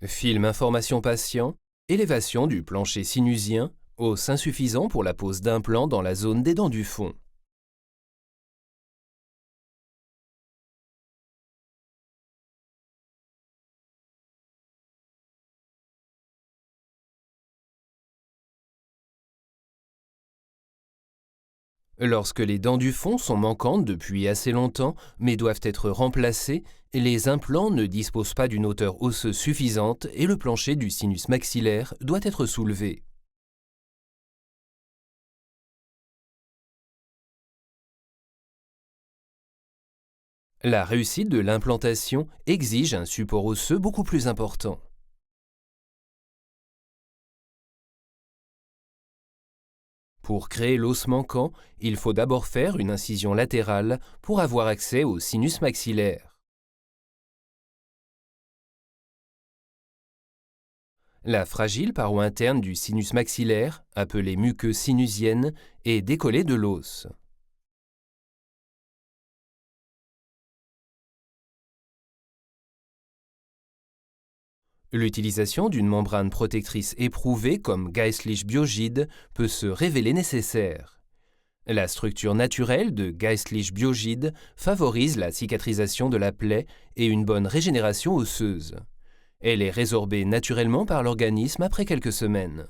Film information patient, élévation du plancher sinusien, os insuffisant pour la pose d'implants dans la zone des dents du fond. Lorsque les dents du fond sont manquantes depuis assez longtemps, mais doivent être remplacées, les implants ne disposent pas d'une hauteur osseuse suffisante et le plancher du sinus maxillaire doit être soulevé. La réussite de l'implantation exige un support osseux beaucoup plus important. Pour créer l'os manquant, il faut d'abord faire une incision latérale pour avoir accès au sinus maxillaire. La fragile paroi interne du sinus maxillaire, appelée muqueuse sinusienne, est décollée de l'os. L'utilisation d'une membrane protectrice éprouvée comme Geistlich Biogide peut se révéler nécessaire. La structure naturelle de Geistlich Biogide favorise la cicatrisation de la plaie et une bonne régénération osseuse. Elle est résorbée naturellement par l'organisme après quelques semaines.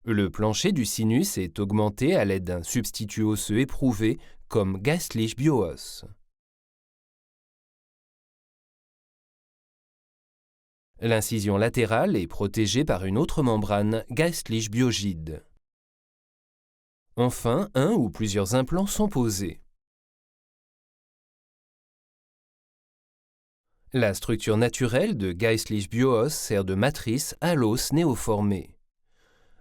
Le plancher du sinus est augmenté à l'aide d'un substitut osseux éprouvé comme Geistlich Bioos. L'incision latérale est protégée par une autre membrane, Geistlich Biogide. Enfin, un ou plusieurs implants sont posés. La structure naturelle de Geistlich Bioos sert de matrice à l'os néoformé.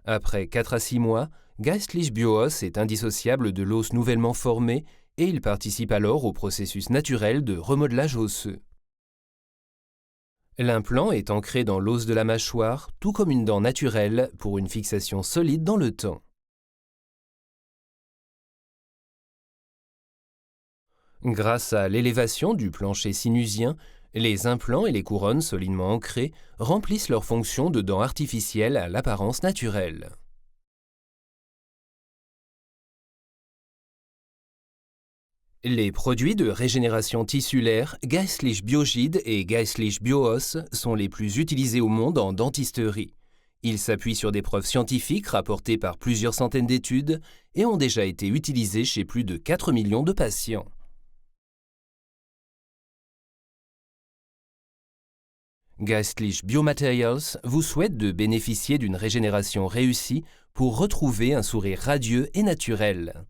Après 4 à 6 mois, Geistlich Bioos est indissociable de l'os nouvellement formé et il participe alors au processus naturel de remodelage osseux. L'implant est ancré dans l'os de la mâchoire, tout comme une dent naturelle, pour une fixation solide dans le temps. Grâce à l'élévation du plancher sinusien, les implants et les couronnes solidement ancrées remplissent leur fonction de dents artificielles à l'apparence naturelle. Les produits de régénération tissulaire Geistlich Biogide et Geistlich Bioos sont les plus utilisés au monde en dentisterie. Ils s'appuient sur des preuves scientifiques rapportées par plusieurs centaines d'études et ont déjà été utilisés chez plus de 4 millions de patients. Geistlich Biomaterials vous souhaite de bénéficier d'une régénération réussie pour retrouver un sourire radieux et naturel.